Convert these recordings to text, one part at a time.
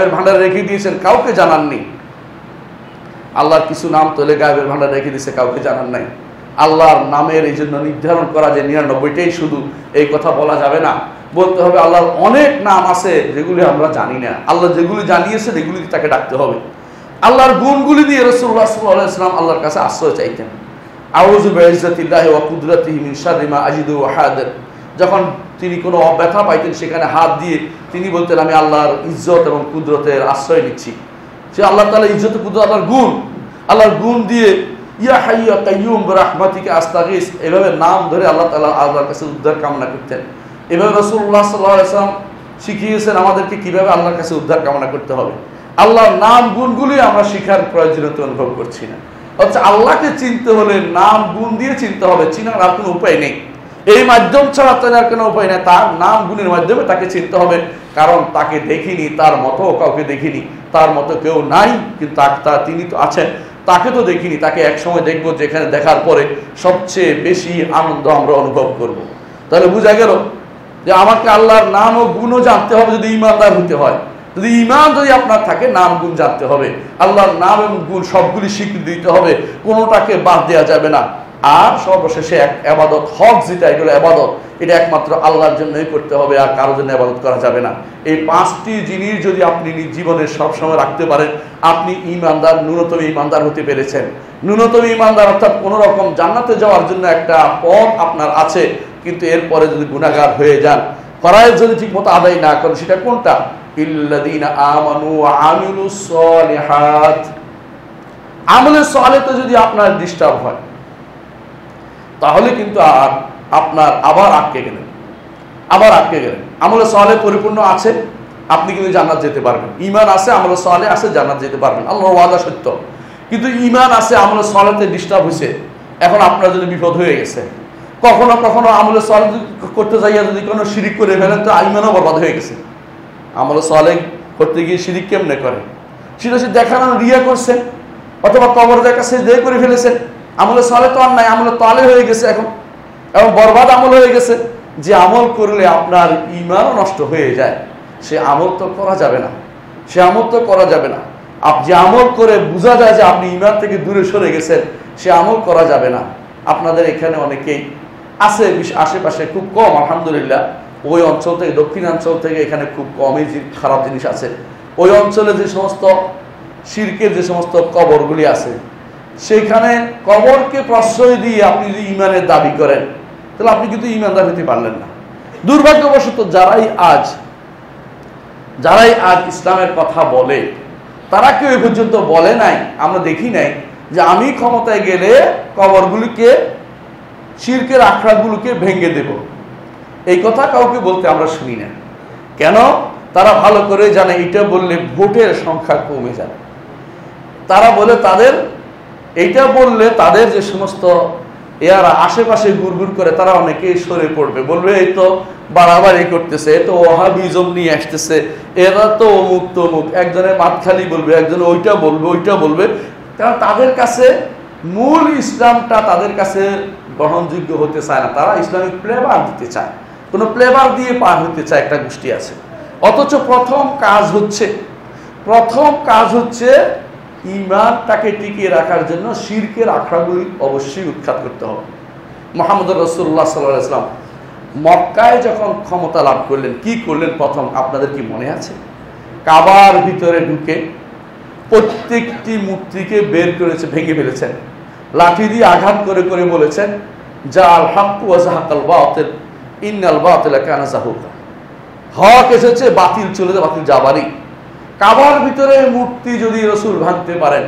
গায়েবের ভান্ডারে রেখে দিয়েছেন, কাউকে জানাননি। আল্লাহর কিছু নাম তোলে গায়েবের ভান্ডারে রেখে দিয়েছে, কাউকে জানান নাই। আল্লাহর নামের এই জন্য নির্ধারণ করা যে 99টাই শুধু, এই কথা বলা যাবে না। বলতে হবে আল্লাহর অনেক নাম আছে যেগুলি আমরা জানি না, আল্লাহ যেগুলি জানিয়েছেন এগুলি তাকে ডাকতে হবে। আল্লাহর গুণগুলি দিয়ে রাসূলুল্লাহ সাল্লাল্লাহু আলাইহি ওয়াসাল্লাম আল্লাহর কাছে আশ্রয় চাইতেন। আউযু বিইজ্জাতিল্লাহি ওয়া কুদরাতিহি মিন শাররি মা আজিদু ওয়া হাদির। যখন তিনি কোনো ব্যথা পাইতেন সেখানে হাত দিয়ে তিনি বলতেন আমি আল্লাহর ইজ্জত এবং কুদরতের আশ্রয় নিচ্ছি। সে আল্লাহ তাআলা ইজ্জত কুদরত, আল্লাহর গুণ দিয়ে ইয়া হাইয়্যু ইয়া কাইয়্যুম বিরাহমাতিকা আস্তাগীস, এভাবে নাম ধরে আল্লাহ তাআলা আল্লাহর কাছে উদ্ধার কামনা করতেন। এভাবে রাসূলুল্লাহ সাল্লাল্লাহু আলাইহি ওয়াসাল্লাম শিখিয়েছেন আমাদেরকে কিভাবে আল্লাহর কাছে উদ্ধার কামনা করতে হবে। আল্লাহর নাম গুণগুলি আমরা শিখার প্রয়োজনীয়তা অনুভব করছি না। অথচ আল্লাহকে চিনতে হলে নাম গুণ দিয়ে চিনতে হবে, চিনার আর কোনো উপায় নেই। এই মাধ্যম ছাড়া তার কোনো উপায় নেই, তার নাম গুণের মাধ্যমে তাকে চিনতে হবে। কারণ তাকে দেখিনি, তার মতো কাউকে দেখিনি, তার মতো কেউ নাই, কিন্তু তিনি তো আছেন, তাকে তো দেখিনি, তাকে একসময় দেখবো, যেখানে দেখার পরে সবচেয়ে বেশি আনন্দ আমরা অনুভব করব। তাহলে বোঝা গেল যে আমাকে আল্লাহর নাম ও গুণও জানতে হবে যদি ঈমানদার হতে হয়। যদি ঈমান যদি আপনার থাকে, নাম গুণ জানতে হবে, আল্লাহর নাম এবং গুণ সবগুলি স্বীকৃতি দিতে হবে, কোনোটাকে বাদ দেওয়া যাবে না। আর সর্বশেষে এক ইবাদত, হক যেটা, এগুলো ইবাদত, এটা একমাত্র আল্লাহর জন্যই করতে হবে, আর কারোর জন্য ইবাদত করা যাবে না। এই 5টি জিনিস যদি আপনি জীবনের সবসময় রাখতে পারেন, আপনি ঈমানদার, ন্যূনতম ঈমানদার হতে পেরেছেন। ন্যূনতম ঈমানদার অর্থাৎ কোনো রকম জান্নাতে যাওয়ার জন্য একটা পথ আপনার আছে, কিন্তু এরপরে যদি গুনাহগার হয়ে যান, ফরজ যদি ঠিকমতো আদায় না করেন, সেটা কোনটা? ইল্লাযীনা আমানু ওয়া আমিলুস সালিহাত। আমলে সালেহতে যদি আপনার ডিস্টার্ব হয়, তাহলে কিন্তু আপনার আবার আটকে গেলেন। আমলে সালেহ পরিপূর্ণ আছে, আপনি কিন্তু জান্নাত যেতে পারবেন। ঈমান আছে, আমলে সালেহ আছে, জান্নাত যেতে পারবেন, আল্লাহর ওয়াদা সত্য। কিন্তু ঈমান আছে, আমলে সালেহতে ডিস্টার্ব হয়েছে, এখন আপনার জন্য বিপদ হয়ে গেছে। কখনো কখনো আমলে সালেহ করতে যাইয়া যদি কোনো শিরিক করে ফেলেন, তো ঈমানও বরবাদ হয়ে গেছে। আমলে সালেহ করতে গিয়ে শিরিক কেমনে করে? সেটা সে দেখানোর রিয়া করছেন, অথবা কবর দেখা সেজদা করে ফেলেছেন। আমলে সালেহ তো আর নাই, আমলে তালে হয়ে গেছে এখন, এবং বরবাদ আমল হয়ে গেছে। যে আমল করলে আপনার ঈমানও নষ্ট হয়ে যায়, সে আমল তো করা যাবে না। যে আমল করে বোঝা যায় যে আপনি ঈমান থেকে দূরে সরে গেছেন, সে আমল করা যাবে না। আপনাদের এখানে অনেকেই আছে, আশেপাশে খুব কম, আলহামদুলিল্লাহ, ওই অঞ্চল থেকে, দক্ষিণাঞ্চল থেকে এখানে খুব কমই খারাপ জিনিস আছে। ওই অঞ্চলে যে সমস্ত শিরকের যে সমস্ত কবরগুলি আছে, সেখানে কবরকে প্রশ্রয় দিয়ে আপনি যদি ঈমানের দাবি করেন, তাহলে আপনি কিন্তু ঈমানদার হতে পারলেন না। দুর্ভাগ্যবশত যারাই আজ ইসলামের কথা বলে, তারা কেউ এ পর্যন্ত বলে নাই, আমরা দেখি নাই যে আমি ক্ষমতায় গেলে কবরগুলিকে, শিরকের আখড়াগুলোকে ভেঙে দেব। এই কথা কাউকে বলতে আমরা শুনি না। কেন? তারা ভালো করে জানে এটা বললে ভোটের সংখ্যা কমে যাবে। তারা বলে এইটা বললে তাদের যে সমস্ত এরা আশেপাশে ঘুরঘুর করে, তারা অনেকেই সরে পড়বে, বলবে এই তো বাড়াবাড়ি করতেছে, এ তো ওয়াহাবিজম নিয়ে আসতেছে, এরা তো অমুক তমুক, একজনের মাতখালি বলবে, একজন ওইটা বলবে। কারণ তাদের কাছে মূল ইসলামটা তাদের কাছে গ্রহণযোগ্য হতে চায় না। তারা ইসলামিক ফ্লেভার দিতে চায়, কোনো ফ্লেভার দিয়ে পার হতে চায় একটা গোষ্ঠী আছে। অথচ প্রথম কাজ হচ্ছে ঈমানটাকে টিকিয়ে রাখার জন্য শিরকের আখড়াগুলি অবশ্যই উৎখাত করতে হবে। মুহাম্মদ রাসূলুল্লাহ সাল্লাল্লাহু আলাইহি ওয়াসাল্লাম মক্কায় যখন ক্ষমতা লাভ করলেন, কি করলেন প্রথম? আপনাদের কি মনে আছে? কাবার ভিতরে ঢুকে প্রত্যেকটি মূর্তিকে বের করেছে, ভেঙে ফেলেছেন, লাঠি দিয়ে আঘাত করে করে বলেছেন জাল হাক্কু ওয়া যাহাকাল বাতিল ইন্নাল বাতিলা কানা যাহুকা। হক এসেছে, বাতিল চলে যাবে, বাতিল যাবারই। কাবার ভিতরে মূর্তি যদি রাসূল ভাঙতে পারেন,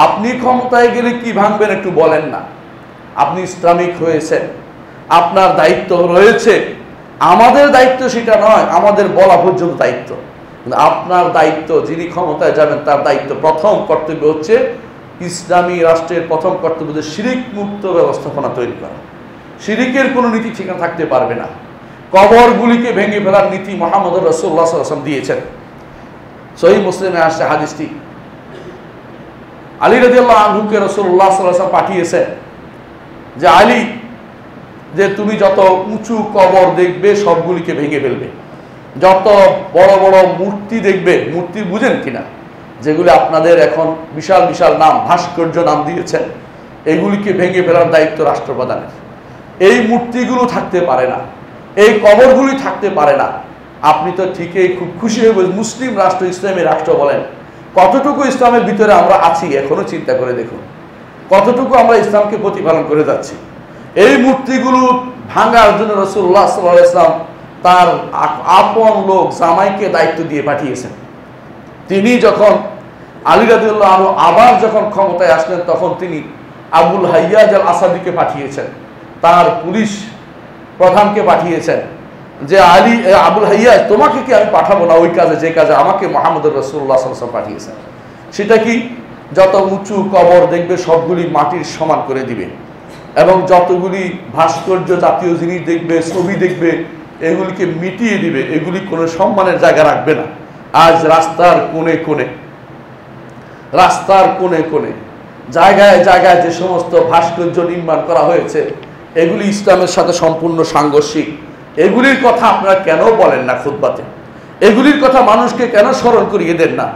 আপনি ক্ষমতায় গেলে কি ভাঙবেন একটু বলেন না? আপনি ইসলামিক হয়েছেন, আপনার দায়িত্ব রয়েছে। আমাদের দায়িত্ব সেটা নয়, আমাদের বলা পর্যন্ত দায়িত্ব। আপনার দায়িত্ব, যিনি ক্ষমতায় যাবেন তার দায়িত্ব, প্রথম কর্তব্য হচ্ছে ইসলামী রাষ্ট্রের প্রথম কর্তব্য হচ্ছে শিরিক মুক্ত ব্যবস্থাপনা তৈরি করা। শিরিকের কোনো নীতি ঠিকানা থাকতে পারবে না। কবরগুলিকে ভেঙে ফেলার নীতি মুহাম্মদ রাসূলুল্লাহ সাল্লাল্লাহু আলাইহি ওয়াসাল্লাম দিয়েছেন। সহিহ মুসলিমে আসছে হাদিসটি, আলী রাদিয়াল্লাহু আনহুকে রাসূলুল্লাহ সাল্লাল্লাহু আলাইহি ওয়াসাল্লাম পাঠিয়েছেন যে আলী, যে তুমি যত উঁচু কবর দেখবে সবগুলিকে ভেঙে ফেলবে। যত বড় বড় মূর্তি দেখবে, মূর্তি বুঝেন কিনা, যেগুলি আপনাদের এখন বিশাল বিশাল নাম, ভাস্কর্য নাম দিয়েছেন, এগুলিকে ভেঙে ফেলার দায়িত্ব রাষ্ট্রপ্রধানের। এই মূর্তিগুলো থাকতে পারে না, এই কবরগুলি থাকতে পারে না। আপনি তো ঠিকই খুব খুশি হয়ে মুসলিম রাষ্ট্র, ইসলামী রাষ্ট্র বলেন, কতটুকু ইসলামের ভিতরে আমরা আছি এখনো চিন্তা করে দেখুন, কতটুকু আমরা ইসলামকে প্রতিপালন করে যাচ্ছি। এই মূর্তিগুলো ভাঙার জন্য রাসূলুল্লাহ সাল্লাল্লাহু আলাইহি ওয়াসাল্লাম তার আপন লোক জামাইকে দায়িত্ব দিয়ে পাঠিয়েছেন। তিনি যখন আলী রাদিয়াল্লাহু আনহু আবার যখন ক্ষমতায় আসলেন, তখন তিনি আবুল হাইয়াজ আল আসাদিকে পাঠিয়েছেন, তার পুলিশ প্রধানকে পাঠিয়েছেন যে আবুল হাইয়াজ, তোমাকে কি আমি পাঠাবো না ওই কাজে যে কাজে আমাকে মুহাম্মদুর রাসূলুল্লাহ সাল্লাল্লাহু আলাইহি ওয়াসাল্লাম পাঠিয়েছেন। সেটা কি, যত উঁচু কবর দেখবে সবগুলি মাটির সমান করে দিবে, এবং যতগুলি ভাস্কর্য জাতীয় জিনিস দেখবে, ছবি দেখবে, এগুলিকে মিটিয়ে দিবে, এগুলি কোনো সম্মানের জায়গা রাখবে না। আজ রাস্তার কোণে কোণে, রাস্তার কোণে কোণে, জায়গায় জায়গায় যে সমস্ত ভাস্কর্য নির্মাণ করা হয়েছে, এগুলি ইসলামের সাথে সম্পূর্ণ সাংঘর্ষিক। এগুলির কথা আপনারা কেন বলেন না খুতবাতে? এগুলির কথা মানুষকে কেন স্মরণ করিয়ে দেন না?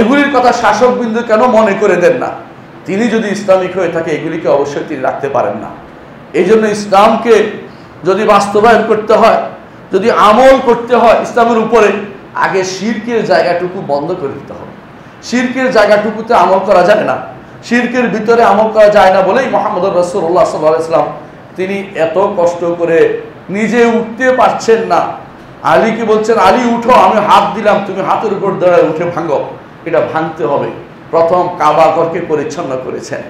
এগুলির কথা শাসকবৃন্দ কেন মনে করে দেন না? তিনি যদি ইসলামিক হয়ে থাকে, এগুলিকে অবশ্যই তিনি রাখতে পারেন না। এই জন্য ইসলামকে যদি বাস্তবায়ন করতে হয়, যদি আমল করতে হয় ইসলামের উপরে, আগে শিরকের জায়গাটুকু বন্ধ করে দিতে হবে। শিরকের জায়গাটুকুতে আমল করা যায় না, শিরকের ভিতরে আমল করা যায় না বলেই মুহাম্মদুর রাসূলুল্লাহ সাল্লাল্লাহু আলাইহি ওয়াসাল্লাম তিনি এত কষ্ট করে নিজে উঠতে পারছেন না, আলীকে বলছেন, আলী উঠো, আমি হাত দিলাম, তুমি হাতের উপর দাঁড়ায় উঠে ভাঙো। এটা ভাঙতে হবে। প্রথম কাবা ঘরকে পরিচ্ছন্ন করেছেন।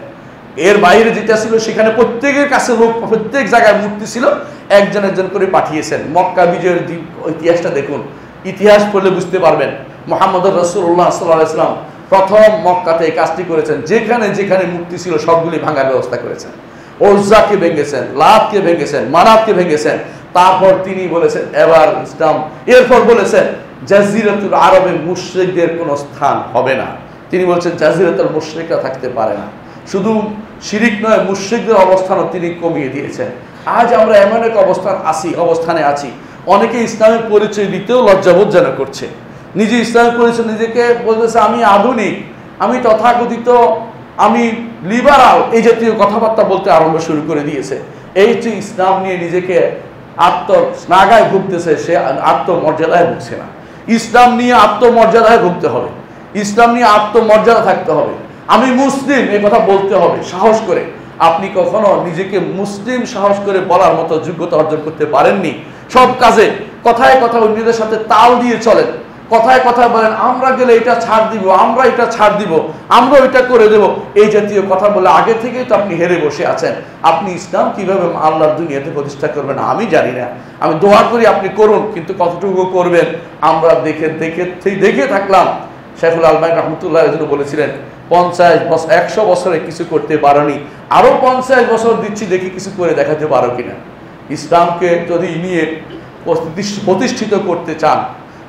এর বাইরে যেটা ছিল সেখানে প্রত্যেকের কাছে লোক, প্রত্যেক জায়গায় মূর্তি ছিল, একজন একজন করে পাঠিয়েছেন। মক্কা বিজয়ের ইতিহাসটা দেখুন, ইতিহাস পড়লে বুঝতে পারবেন মুহাম্মদুর রাসূলুল্লাহ সাল্লাল্লাহু আলাইহি ওয়াসাল্লাম প্রথম মক্কাতে এই কাজটি করেছেন। যেখানে যেখানে মূর্তি ছিল সবগুলি ভাঙার ব্যবস্থা করেছেন। ওজ্জাকে ভেঙেছেন, লাতকে ভেঙেছেন, মানাতকে ভেঙেছেন। তারপর তিনি বলেছেন এবার ইসলাম, এরপর বলেছেন জাজিরাতুল আরবে মুশরিকদের কোনো স্থান হবে না। তিনি বলছেন জাজিরাতুল মুশরিকরা থাকতে পারে না। শুধু শিরিক নয়, মুশরিকদের অবস্থানও তিনি কমিয়ে দিয়েছেন। আজ আমরা এমন এক অবস্থানে আছি, অনেকে ইসলামের পরিচয় দিতেও লজ্জাবোধ যেন করছে। নিজে ইসলামের পরিচয়, নিজেকে বলতেছে আমি আধুনিক, আমি তথাকথিত, আমি লিবারাল, এই জাতীয় কথাবার্তা বলতে আরম্ভ শুরু করে দিয়েছে। এই যে ইসলাম নিয়ে নিজেকে আত্মনাগায় ভুগতেছে, সে আত্মমর্যাদায় ভুগছে না। ইসলাম নিয়ে আত্মমর্যাদায় ভুগতে হবে, ইসলাম নিয়ে আত্মমর্যাদা থাকতে হবে। আমি মুসলিম এই কথা বলতে হবে সাহস করে। আপনি কখনো নিজেকে মুসলিম সাহস করে বলার মতো যোগ্যতা অর্জন করতে পারেননি। সব কাজে কথায় কথা অন্যদের সাথে তাল দিয়ে চলেন, কথায় কথায় বলেন আমরা গেলে এটা ছাড় দিব, আমরা এটা ছাড় দিব, আমরা এটা করে দেব, এই জাতীয় কথা বলে আগে থেকেই তো আপনি হেরে বসে আছেন। আপনি ইসলাম কিভাবে আল্লাহর দুনিয়াতে প্রতিষ্ঠা করবেন আমি জানি না। আমি দোয়া করি আপনি করুন, কিন্তু কতটুকু করবেন আমরা দেখে থাকলাম। শাইখুল আলবানী রাহমাতুল্লাহ আলাইহি বলেছিলেন 100 বছরে কিছু করতে পারোনি, আরো 50 বছর দিচ্ছি, দেখি কিছু করে দেখাতে পারো কিনা। ইসলামকে যদি নিয়ে প্রতিষ্ঠিত করতে চান,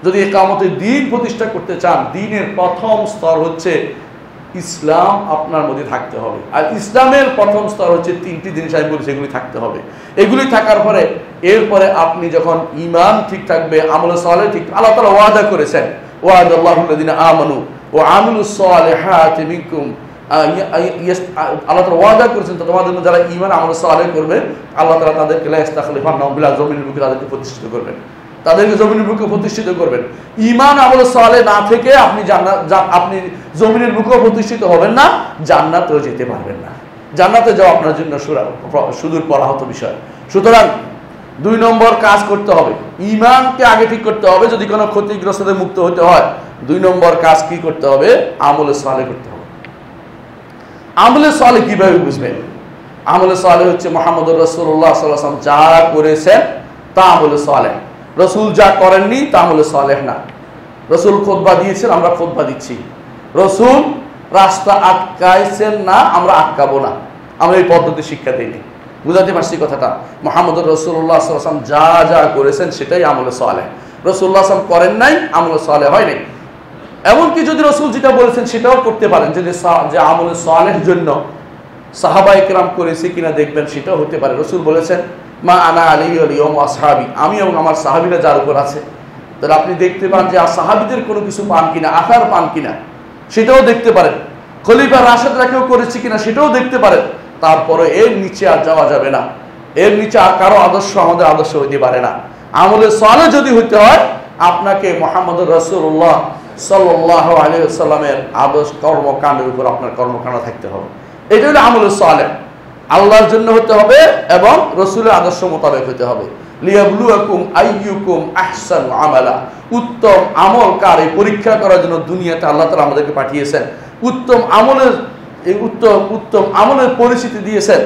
যদি একামতের দ্বীন প্রতিষ্ঠা করতে চান, দ্বীনের প্রথম স্তর হচ্ছে ইসলাম আপনার মধ্যে থাকতে হবে। আর ইসলামের প্রথম স্তর হচ্ছে 3টি জিনিস আমি বলি, সেগুলি থাকতে হবে। এগুলি থাকার পরে এরপরে আপনি যখন ঈমান ঠিক থাকবে, আমলে সালেহ ঠিক, আল্লাহ তাআলা ওয়াদা করেছেন ওয়াদাল্লাহুল্লাযিনা আমানু ওয়া আমিলুস সালিহাতি মিনকুম, আল্লাহ তাআলা ওয়াদা করেছেন তো তোমাদের যারা ঈমান আমলে সালেহ করবে আল্লাহ তাআলা তাদেরকে লা ইস্তাখলিফান্নাহুম ফিল আরদি জমিনের বুকে তাদেরকে প্রতিষ্ঠিত করবেন, তাদেরকে জমিনের বুকে প্রতিষ্ঠিত করবেন। ঈমান আমলে সালেহ না থেকে আপনি আপনি জমিনের বুকে প্রতিষ্ঠিত হবেন না, জান্নাতেও যেতে পারবেন না। জান্নাতে যাওয়া আপনার জন্য সুদূর পরাহত বিষয়। সুতরাং 2 নম্বর কাজ করতে হবে, ঈমানকে আগে ঠিক করতে হবে। যদি কোনো ক্ষতিগ্রস্তদের মুক্ত হতে হয় 2 নম্বর কাজ কি করতে হবে? আমলে সালেহ করতে হবে। আমলে সালেহ কিভাবে বুঝবেন? আমলে সালেহ হচ্ছে মুহাম্মদুর রাসূলুল্লাহ সাল্লাল্লাহু আলাইহি ওয়াসাল্লাম যা করেছেন তা আমলে সালেহ। রসুল যা করেননি তা আমলে সালেহ না। রসুল খুতবা দিয়েছেন, আমরা খুতবা দিচ্ছি। রসুল রাস্তা আটকাইছেন না, আমরা আটকাবো না। আমরা এই পদ্ধতি শিক্ষা দিইনি। বুঝাতে পারছি কথাটা? মুহাম্মদুর রাসূলুল্লাহ সাল্লাল্লাহু আলাইহি ওয়াসাল্লাম যা যা করেছেন সেটাই আমলে সালেহ। রাসূলুল্লাহ সাল্লাল্লাহু আলাইহি ওয়াসাল্লাম করেন নাই, আমলে সালেহ হয় নাই। এমনকি যদি রসুল যেটা বলেছেন সেটাও করতে পারেন, যে আমলে সালেহের জন্য সাহাবায়ে কেরাম করেছে কিনা দেখবেন, সেটাও হতে পারে। রসুল বলেছেন মা আনা আলাইহি ওয়া আসহাবি, আমি এবং আমার সাহাবীরা যার উপর আছে তাহলে আপনি দেখতে পান যে সাহাবীদের কোনো কিছু পান কিনা, আথার পান কিনা সেটাও দেখতে পারেন, খলিফা রাশেদরা কেউ করেছে কিনা সেটাও দেখতে পারেন। তারপরে এর নিচে আর যাওয়া যাবে না, এর নিচে আর কারো আদর্শ আমাদের আদর্শ হইতে পারে না। আমলে সালেহ যদি হইতে হয় আপনাকে মুহাম্মদ রাসূলুল্লাহ সাল্লাল্লাহু আলাইহি ওয়াসাল্লামের আদর্শ কর্মকাণ্ডের উপর আপনার কর্মকাণ্ড থাকতে হবে। এটা হলো আমলে সালেহ, আল্লাহর জন্য হতে হবে এবং রাসূলের আদর্শ মোতাবেক হতে হবে। লিয়াবলুয়াকুম আইয়ুকুম আহসানু আমালা, উত্তম আমল কার, এই পরীক্ষা করার জন্য দুনিয়াতে আল্লাহ তাআলা আমাদেরকে পাঠিয়েছেন। উত্তম আমলের এই উত্তম আমলের পরিচিতি দিয়েছেন।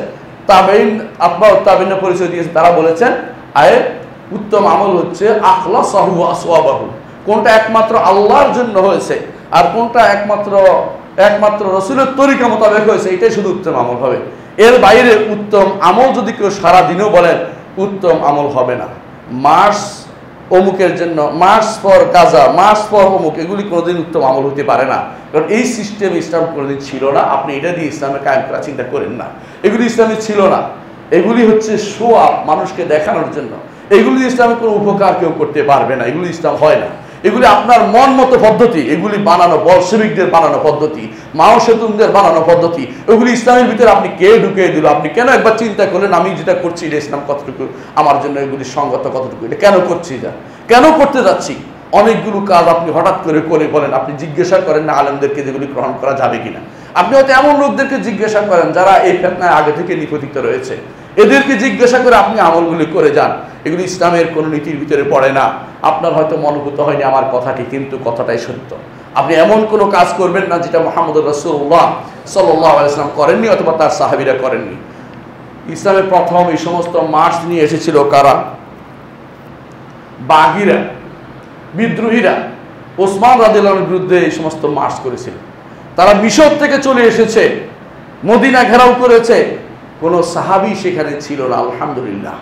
তাবেইন আতবাউ তাবেইনের পরিচয় দিয়েছেন, তারা বলেছেন আয়ে উত্তম আমল হচ্ছে আখলাসাহু ওয়া আসওয়াবাহু, কোনটা একমাত্র আল্লাহর জন্য হয়েছে আর কোনটা একমাত্র রাসূলের তরিকা মোতাবেক হয়েছে, এটাই শুধু উত্তম আমল হবে। এর বাইরে উত্তম আমল যদি কেউ সারা দিনও বলেন উত্তম আমল হবে না। মার্চ অমুকের জন্য, March for Gaza, March for অমুক, এগুলি কোনোদিন উত্তম আমল হতে পারে না, কারণ এই সিস্টেম ইসলাম কোনোদিন ছিল না। আপনি এটা দিয়ে ইসলামে কায়েম করার চিন্তা করেন না, এগুলি ইসলামে ছিল না। এগুলি হচ্ছে শো আপ, মানুষকে দেখানোর জন্য। এগুলি ইসলামে কোনো উপকার কেউ করতে পারবে না, এগুলি ইসলাম হয় না। এগুলি আপনার মন মতো পদ্ধতি, এগুলি বানানো বলশেভিকদের বানানো পদ্ধতি, মাও সেতুংদের বানানো পদ্ধতি। ওগুলি ইসলামের ভিতরে আপনি কে ঢুকিয়ে দিল? আপনি কেন একবার চিন্তা করলেন আমি যেটা করছি এটা ইসলাম কতটুকু আমার জন্য, এগুলি সঙ্গত কতটুকু, এটা কেন করছি, যা কেন করতে যাচ্ছি? অনেকগুলো কাজ আপনি হঠাৎ করে বলেন, আপনি জিজ্ঞাসা করেন না আলেমদেরকে যেগুলি গ্রহণ করা যাবে কিনা। আপনি হয়তো এমন লোকদেরকে জিজ্ঞাসা করেন যারা এই ফিতনায় আগে থেকে নিপতিত রয়েছে, এদেরকে জিজ্ঞাসা করে আপনি আমলগুলি করে যান। এগুলি ইসলামের কোনো নীতির ভিতরে পড়ে না। আপনার হয়তো মনোভূত হয়নি আমার কথাটি, কিন্তু কথাটাই সত্য। আপনি এমন কোনো কাজ করবেন না যেটা মুহাম্মদ রাসূলুল্লাহ সাল্লাল্লাহু আলাইহি ওয়াসাল্লাম করেননি অথবা তার সাহাবীরা করেননি। ইসলামের প্রথম এই সমস্ত মার্চ নিয়ে এসেছিল কারা? বাগীরা, বিদ্রোহীরা ওসমান রাদিয়াল্লাহু আনহুর বিরুদ্ধে এই সমস্ত মার্চ করেছিল। তারা মিশর থেকে চলে এসেছে, মদিনা ঘেরাও করেছে, কোনো সাহাবী সেখানে ছিল না। আলহামদুলিল্লাহ,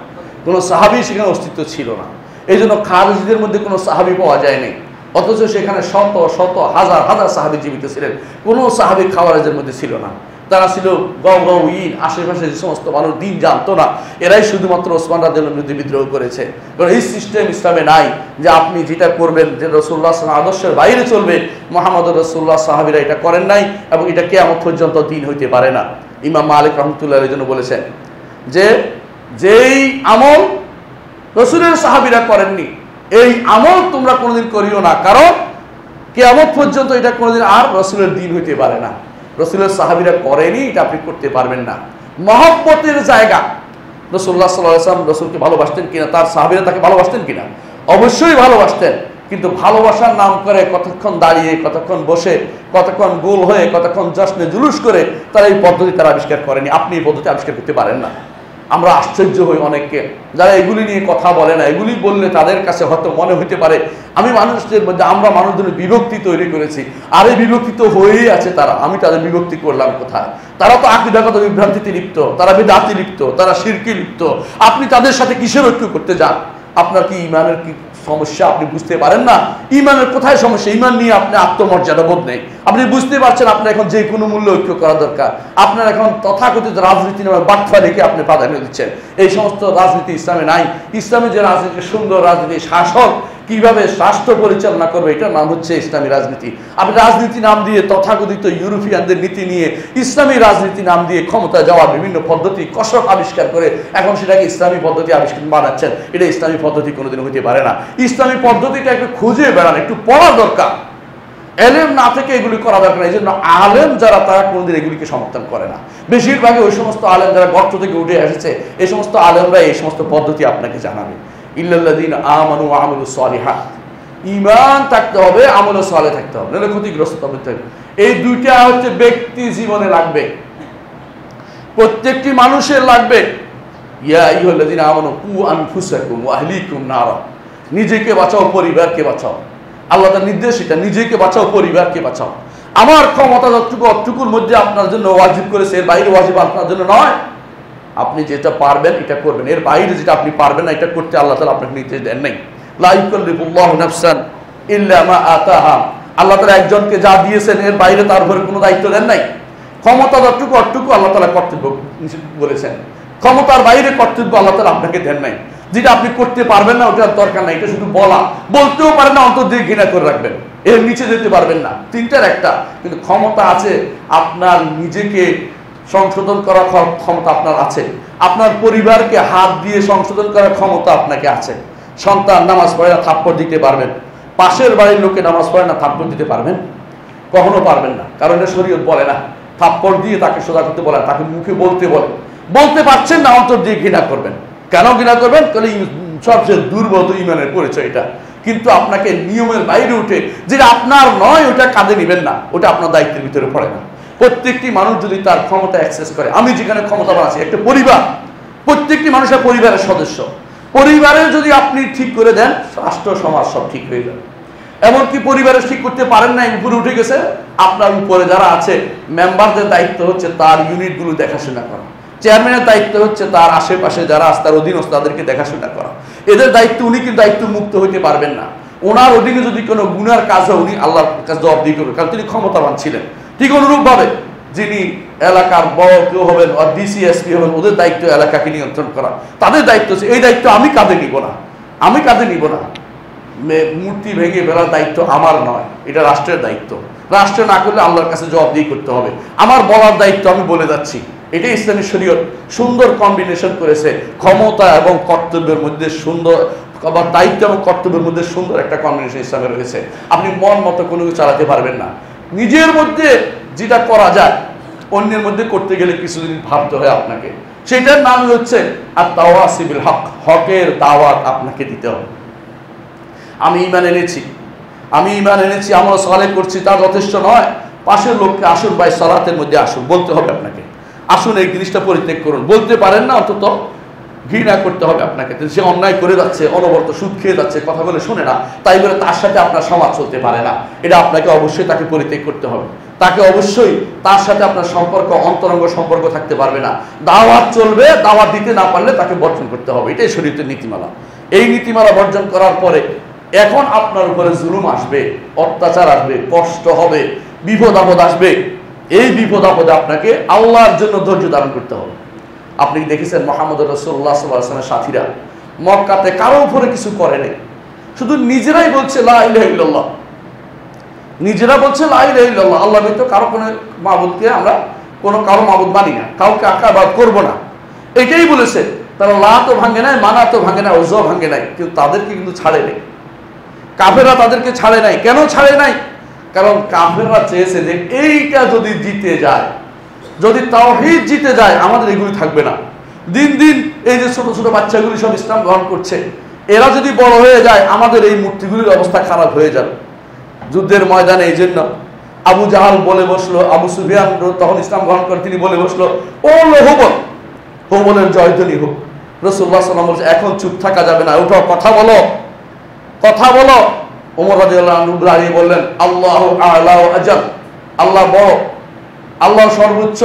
কোনো সাহাবী সেখানে অস্তিত্ব ছিল না। এই জন্য খারিজদের মধ্যে কোনো সাহাবী পাওয়া যায়নি, অথচ সেখানে শত শত হাজার হাজার সাহাবী জীবিত ছিলেন। কোনো সাহাবী খাওয়ারেজের মধ্যে ছিল না। তারা ছিল গওগওয়িন, আশেপাশে যে সমস্ত মানুষ দিন জানতো না, এরাই শুধুমাত্র ওসমান রাদিয়াল্লাহু আনহুর বিরুদ্ধে বিদ্রোহ করেছে। কারণ এই সিস্টেম ইসলামে নাই যে আপনি যেটা করবেন যে রাসূলুল্লাহ সাল্লাল্লাহু আলাইহি ওয়াসাল্লাম আদর্শের বাইরে চলবে। মুহাম্মদ রাসূলুল্লাহ সাহাবীরা এটা করেন নাই এবং এটা কিয়ামত পর্যন্ত দিন হইতে পারে না। ইমাম মালিক রাহমাতুল্লাহ আলাইহির জন্য বলেছেন যে যেই আমল রাসূলের সাহাবীরা করেননি এই আমল তোমরা কোনোদিন করিও না, কারণ কিয়ামত পর্যন্ত এটা কোনোদিন আর রাসূলের দিন হইতে পারে না। রাসূলের সাহাবীরা করেনি, এটা আপনি করতে পারবেন না। মহব্বতের জায়গা, রাসূলুল্লাহ সাল্লাল্লাহু আলাইহি ওয়াসাল্লাম রাসূলকে ভালোবাসতেন কিনা, তার সাহাবীরা তাকে ভালোবাসতেন কিনা? অবশ্যই ভালোবাসতেন, কিন্তু ভালোবাসার নাম করে কতক্ষণ দাঁড়িয়ে, কতক্ষণ বসে, কতক্ষণ গোল হয়ে, কতক্ষণ জশ্নে জুলুস করে তারা এই পদ্ধতি তারা আবিষ্কার করেনি। আপনি এই পদ্ধতি আবিষ্কার করতে পারেন না। আমরা আশ্চর্য হই অনেককে যারা এগুলি নিয়ে কথা বলে না। এগুলি বললে তাদের কাছে হয়তো মনে হইতে পারে আমি মানুষদের মধ্যে, আমরা মানুষদের বিভক্তি তৈরি করেছি, আর এই বিভক্তি তো হয়েই আছে তারা, আমি তাদের বিভক্তি করলাম কোথায়? তারা তো আকীদাগত বিভ্রান্তিতে লিপ্ত, তারা বিদআতে লিপ্ত, তারা শিরকে লিপ্ত। আপনি তাদের সাথে কিসের ঐক্য করতে যান? আপনার কি ইমানের কি সমস্যা? আপনি বুঝতে পারেন না ইমানের কোথায় সমস্যা। ইমান নিয়ে আপনি আত্মমর্যাদা বোধ নেই, আপনি বুঝতে পারছেন আপনার এখন যে কোনো মূল্য ঐক্য করা দরকার। আপনার এখন তথাকথিত রাজনীতি নামে বাটফারিকে আপনি প্রাধান্য দিচ্ছেন। এই সমস্ত রাজনীতি ইসলামে নাই। ইসলামে যে রাজনীতি, সুন্দর রাজনীতি, শাসক কিভাবে রাষ্ট্র পরিচালনা করবে, এটার নাম হচ্ছে ইসলামী রাজনীতি। আপনি রাজনীতি নাম দিয়ে তথাকথিত ইউরোপিয়ানদের নীতি নিয়ে ইসলামী রাজনীতি নাম দিয়ে ক্ষমতা যাওয়ার বিভিন্ন পদ্ধতি কসরত আবিষ্কার করে এখন সেটাকে ইসলামী পদ্ধতি আবিষ্কার বানাচ্ছেন। এটা ইসলামী পদ্ধতি কোনোদিন হতে পারে না। ইসলামী পদ্ধতিটা একটু খুঁজে বেড়ান, একটু পড়া দরকার। এলেম না থেকে এগুলি করা দরকার। এই জন্য আলেম যারা, তারা কোনোদিন এগুলিকে সমর্থন করে না। বেশিরভাগই ওই সমস্ত আলেম যারা গর্ত থেকে উঠে এসেছে, এই সমস্ত আলেমরা এই সমস্ত পদ্ধতি আপনাকে জানাবে। ইল্লাল্লাযীনা আমানু ওয়া আমিলুস সালিহাত, ঈমান থাকতে হবে, আমল সালেহ থাকতে হবে, নাহলে ক্ষতিগ্রস্ত হতে হবে। এই দুইটা হচ্ছে ব্যক্তি জীবনে লাগবে, প্রত্যেকটি মানুষের লাগবে। ইয়া আইয়ুহাল্লাযীনা আমানু কু আনফুসাকুম ওয়া আহলিকুম নারা, নিজেকে বাঁচাও, পরিবারকে বাঁচাও। আল্লাহ তার নির্দেশ এটা, নিজেকে বাঁচাও, পরিবারকে বাঁচাও। আমার ক্ষমতা যতটুকু, অতটুকুর মধ্যে আপনার জন্য ওয়াজিব করেছে, এর বাইরে ওয়াজিব আপনার জন্য নয়। আপনি যেটা পারবেন এটা করবেন, এর বাইরে যেটা আপনি পারবেন না এটা করতে আল্লাহ তাআলা আপনাকে নির্দেশ দেন নাই। লা ইউকাল্লিফুল্লাহু নাফসান ইল্লা মা আতাহা, আল্লাহ তাআলা একজনকে যা দিয়েছেন এর বাইরে তার উপরে কোনো দায়িত্ব দেন নাই। ক্ষমতা যতটুকু অতটুকু আল্লাহ তাআলা কর্তব্য বলেছেন, ক্ষমতার বাইরে কর্তব্য আল্লাহ তাআলা আপনাকে দেন নাই। যেটা আপনি করতে পারবেন না ওটার দরকার নাই, এটা শুধু বলা, বলতেও পারেন না, অন্তর দিয়ে ঘৃণা করে রাখবেন, এর নিচে যেতে পারবেন না। তিনটার একটা, কিন্তু ক্ষমতা আছে আপনার নিজেকে সংশোধন করার ক্ষমতা আপনার আছে, আপনার পরিবারকে হাত দিয়ে সংশোধন করার ক্ষমতা আপনাকে আছে। সন্তান নামাজ পড়ে না, থাপ্পড় দিতে পারবেন? পাশের বাড়ির লোকে নামাজ পড়ে না, থাপ্পড় দিতে পারবেন? কখনো পারবেন না, কারণ এটা শরীয়ত বলে না। থাপ্পড় দিয়ে তাকে সোজা করতে বলে, তাকে মুখে বলতে বলে। বলতে পারছেন না, অন্তর দিয়ে ঘৃণা করবেন। কেন ঘৃণা করবেন? কারণ সবচেয়ে দুর্বল ইমানের পরিচয় এটা। কিন্তু আপনাকে নিয়মের বাইরে উঠে যেটা আপনার নয় ওটা কাঁধে নিবেন না, ওটা আপনার দায়িত্বের ভিতরে পড়ে না। প্রত্যেকটি মানুষ যদি তার ক্ষমতা অ্যাক্সেস করে, আমি যেখানে ক্ষমতাবান আছি, একটা পরিবার, প্রত্যেকটি মানুষের পরিবারের সদস্য, পরিবারে যদি আপনি ঠিক করে দেন, রাষ্ট্র সমাজ সব ঠিক হয়ে যাবে। এমনকি পরিবারে ঠিক করতে পারেন না, উপরে উঠে গেছে, আপনার উপরে যারা আছে মেম্বারদের দায়িত্ব হচ্ছে তার ইউনিটগুলো দেখাশোনা করা, চেয়ারম্যানের দায়িত্ব হচ্ছে তার আশেপাশে যারা আছে তার অধীনস্থ তাদেরকে দেখাশোনা করা। এদের দায়িত্ব, উনি কিন্তু দায়িত্ব মুক্ত হইতে পারবেন না। ওনার অধীনে যদি কোনো গুনার কাজ হয়, উনি আল্লাহর কাছে জবাবদিহি করবেন, কারণ তিনি ক্ষমতাবান ছিলেন। ঠিক অনুরূপভাবে যিনি এলাকার বড় কেউ হবেন, ডিসিএসপি হবেন, ওদের দায়িত্ব এলাকাকে নিয়ন্ত্রণ করা, তাদের দায়িত্ব হচ্ছে, এই দায়িত্ব আমি কাঁধে নিব না, আমি কাঁধে নিব না। মূর্তি ভেঙে ফেলার দায়িত্ব আমার নয়, এটা রাষ্ট্রের দায়িত্ব। রাষ্ট্র না করলে আল্লাহর কাছে জবাবদিহি করতে হবে। আমার বলার দায়িত্ব আমি বলে যাচ্ছি। এটাই ইসলামী শরীয়ত সুন্দর কম্বিনেশন করেছে, ক্ষমতা এবং কর্তব্যের মধ্যে সুন্দর, আবার দায়িত্ব এবং কর্তব্যের মধ্যে সুন্দর একটা কম্বিনেশন ইসলামে রয়েছে। আপনি মন মতো কোনো কিছু চালাতে পারবেন না। নিজের মধ্যে যেটা করা যায়, অন্যের মধ্যে করতে গেলে কিছুদিন ভাবতে হয় আপনাকে। সেটার নাম হচ্ছে আর তাওয়াসি বিল হক, হকের দাওয়াত আপনাকে দিতে হবে। আমি ঈমান এনেছি, আমি ঈমান এনেছি, আমল সালেহ করছি, তা যথেষ্ট নয়। পাশের লোককে আসুন ভাই সালাতের মধ্যে আসুন বলতে হবে আপনাকে, আসুন এই জিনিসটা পরিত্যাগ করুন। বলতে পারেন না, অন্তত ঘৃণা করতে হবে আপনাকে। সে অন্যায় করে যাচ্ছে, অনবরত সুদ খেয়ে যাচ্ছে, কথা বলে শোনে না, তাই বলে তার সাথে আপনার সমাজ চলতে পারে না। এটা আপনাকে অবশ্যই তাকে পরিত্যাগ করতে হবে। তাকে অবশ্যই তার সাথে আপনার সম্পর্ক, অন্তরঙ্গ সম্পর্ক থাকতে পারবে না। দাওয়াত চলবে, দাওয়াত দিতে না পারলে তাকে বর্জন করতে হবে। এটাই শরীয়তের নীতিমালা। এই নীতিমালা বর্জন করার পরে এখন আপনার উপরে জুলুম আসবে, অত্যাচার আসবে, কষ্ট হবে, বিপদ আপদ আসবে। এই বিপদ আপদে আপনাকে আল্লাহর জন্য ধৈর্য ধারণ করতে হবে। আপনি দেখেছেন মুহাম্মদ রাসূলুল্লাহ সাল্লাল্লাহু আলাইহি ওয়াসাল্লামের সাথীরা মক্কাতে কারো উপরে কিছু করে নাই, শুধু নিজেরাই বলছে লা ইলাহা ইল্লাল্লাহ, নিজেরা বলছে লা ইলাহা ইল্লাল্লাহ, আল্লাহ ব্যতীত কারো কোনো মাবুদকে আমরা কোনো কারো মাবুদ মানি না, কাউকে আকাবাদ করব না, এটাই বলেছে। তারা লা তো ভাঙে নাই, মানা তো ভাঙে নাই, ওজো ভাঙে নাই, কিন্তু তাদেরকে কিন্তু ছাড়ে নাই। কাফেররা তাদেরকে ছাড়ে নাই। কেন ছাড়ে নাই? কারণ কাফেররা চেয়েছে যে এইটা যদি জিতে যায়, যদি তাওহীদ জিতে যায়, আমাদের এগুলি থাকবে না। দিন দিন এই যে ছোট ছোট বাচ্চাগুলি সব ইসলাম গ্রহণ করছে, এরা যদি বড় হয়ে যায়, আমাদের এই মূর্তিগুলির অবস্থা খারাপ হয়ে যাবে। যুদ্ধের ময়দানে এই জন্য আবু জাহাল বলে বসলো, আবু সুফিয়ান তখন ইসলাম গ্রহণ করে তিনি বলে বসলো, ও হুবল, হুবলের জয়ধ্বনি হোক। রাসূলুল্লাহ সাল্লাল্লাহু আলাইহি ওয়াসাল্লাম বলছে এখন চুপ থাকা যাবে না, উঠো, কথা বলো, কথা বলো। ওমর রাদিয়াল্লাহু আনহু দাঁড়িয়ে বললেন, আল্লাহু আ'লা ওয়া আজল, আল্লাহ বড়, আল্লাহ সর্বোচ্চ,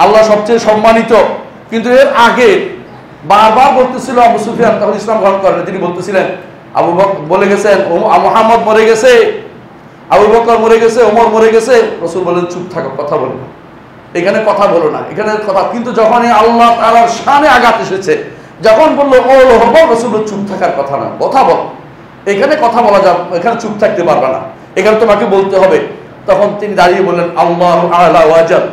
আল্লাহ সবচেয়ে সম্মানিত। কিন্তু এর আগে বারবার বলতেছিল আবু সুফিয়ান, তখন ইসলাম গ্রহণ করেন, তিনি বলতেছিলেন আবু বকর বলে গেছেন, মুহাম্মদ মরে গেছে, আবু বকর মরে গেছে, ওমর মরে গেছে। রাসূল বলেন চুপ থাকো, কথা বলো না, এখানে কথা বলো না, এখানে কথা। কিন্তু যখন আল্লাহ তাআলার শানে আঘাত এসেছে, যখন বললো ও হবো, রাসূল চুপ থাকার কথা না, কথা বলো, এখানে কথা বলা যাবে, এখানে চুপ থাকতে পারবে না, এখানে তোমাকে বলতে হবে। তখন তিনি দাঁড়িয়ে বললেন, আল্লাহু আ'লা ওয়া আজল,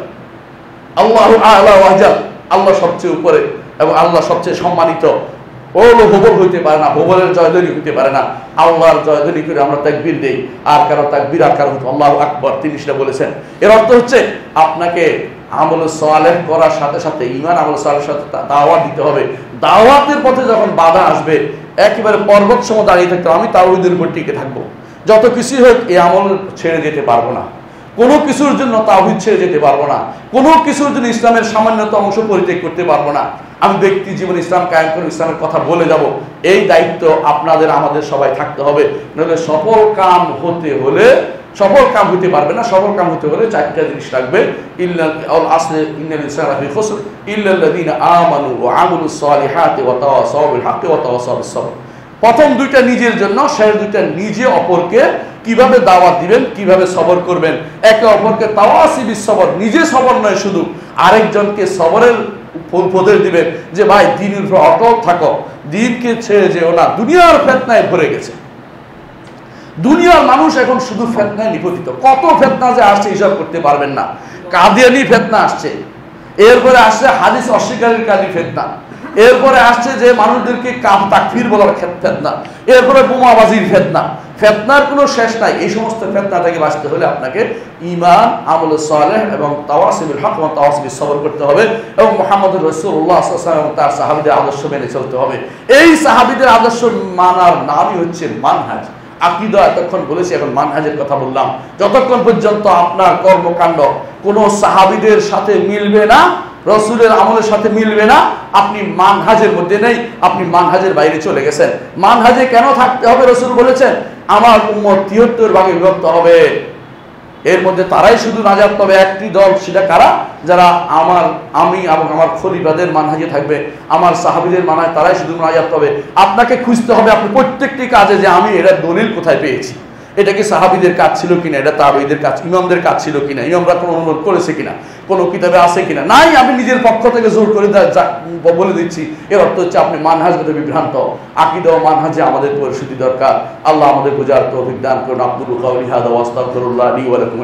আল্লাহু আ'লা ওয়া আজল, আল্লাহ সবচেয়ে উপরে এবং আল্লাহ সবচেয়ে সম্মানিত। ও হুবল হইতে পারে না, হুবলের জয়ধ্বনি হইতে পারে না। আল্লাহর জয়ধ্বনি করে আমরা তাকবীর দেই, আর কারো তাকবীর আর কারো আল্লাহু আকবার, তিনি সেটা বলেছেন। এর অর্থ হচ্ছে আপনাকে আমল সালেহ করার সাথে সাথে ঈমান আমল সালেহের সাথে দাওয়াত দিতে হবে। দাওয়াতের পথে যখন বাধা আসবে, একেবারে পর্বত সম দাঁড়িয়ে থাকতে, আমি তাওহীদের উপর টিকে থাকবো, যত কিছুই হোক এই আমল ছেড়ে যেতে পারবো না, কোনো কিছুর জন্য তাওহীদ ছেড়ে যেতে পারবো না, কোনো কিছুর জন্য ইসলামের সামান্যতম অংশ পরিত্যাগ করতে পারবো না। আমি ব্যক্তি জীবনে ইসলাম কায়েম করে ইসলামের কথা বলে যাব, এই দায়িত্ব আপনাদের আমাদের সবাই থাকতে হবে। নইলে সফল কাম হতে হলে, সফল কাম হতে পারবে না। সফল কাম হতে হলে চারটা জিনিস লাগবে, ইল্লাল আসলে ইন্নাল ইনসানা ফি খুসর ইল্লাল্লাযীনা আমানু ওয়া আমিলুস সালিহাতি ওয়া তাওয়াসাউ বিল হাক্কি ওয়া তাওয়াসাউ বিস সবর। প্রথম দুইটা নিজের জন্য, শেষ দুইটা নিজে অপরকে কিভাবে দাওয়াত দিবেন, কিভাবে সবর করবেন, একে অপরকে তাওয়াসি বিস সবর, নিজে সবর নয় শুধু, আরেকজনকে সবরের উপদেশ দিবেন যে ভাই দ্বীনের উপর অটল থাকো, দ্বীনকে ছেড়ে যেও না, দুনিয়ার ফিতনায় ভরে গেছে। দুনিয়ার মানুষ এখন শুধু ফিতনায় নিপতিত, কত ফিতনা যে আসছে হিসাব করতে পারবেন না। কাদিয়ানি ফিতনা আসছে, এরপরে আসছে হাদিস অস্বীকারের কাজী ফিতনা, এরপরে আসছে যে মানুষদেরকে তাকফির বলার ফিতনা, এরপরে বোমাবাজির ফিতনা। ফিতনার কোনো শেষ নাই। এই সমস্ত ফিতনা থেকে বাঁচতে হলে আপনাকে ঈমান, আমল সালেহ এবং তাওয়াসিবিল হক এবং তাওয়াসিবিস সবর করতে হবে এবং মুহাম্মদুর রাসূলুল্লাহ সাল্লাল্লাহু আলাইহি ওয়াসাল্লাম এবং তার সাহাবীদের আদর্শ মেনে চলতে হবে। এই সাহাবীদের আদর্শ মানার নামই হচ্ছে মানহাজ। আকীদা এতক্ষণ বলেছি, এখন মানহাজের কথা বললাম। যতক্ষণ পর্যন্ত আপনার কর্মকাণ্ড কোনো সাহাবীদের সাথে মিলবে না, রসুলের আমলের সাথে মিলবে না, আপনি মানহাজের মধ্যে নেই, আপনি মানহাজের বাইরে চলে গেছেন। মানহাজে কেন থাকতে হবে? রসুল বলেছেন আমার উম্মত 73 ভাগে বিভক্ত হবে, এর মধ্যে তারাই শুধু নাজাত পাবে। একটি দল, সেটা কারা? যারা আমি এবং আমার খলিফাদের মানহাজে থাকবে, আমার সাহাবীদের মানহাজ, তারাই শুধু নাজাত পাবে। আপনাকে খুঁজতে হবে আপনি প্রত্যেকটি কাজে যে আমি এটার দলিল কোথায় পেয়েছি, এটা কি সাহাবীদের কাজ ছিল কিনা, এটা তাবেঈদের কাজ, ইমামদের কাজ ছিল কিনা, ইমামরা কোনো অনুরোধ করেছে কিনা, কোনো কিতাবে আছে কিনা, নাই আমি নিজের পক্ষ থেকে জোর করে বলে দিচ্ছি, এর অর্থ হচ্ছে আপনি মানহাজগত বিভ্রান্ত। আকীদা ও মানহাজে আমাদের পরিশুদ্ধি দরকার। আল্লাহ আমাদের বুঝার তৌফিক দান করুন। আকুলু কাওলি হাযা ওয়া আস্তাগফিরুল্লাহ লি ওয়া লাকুম।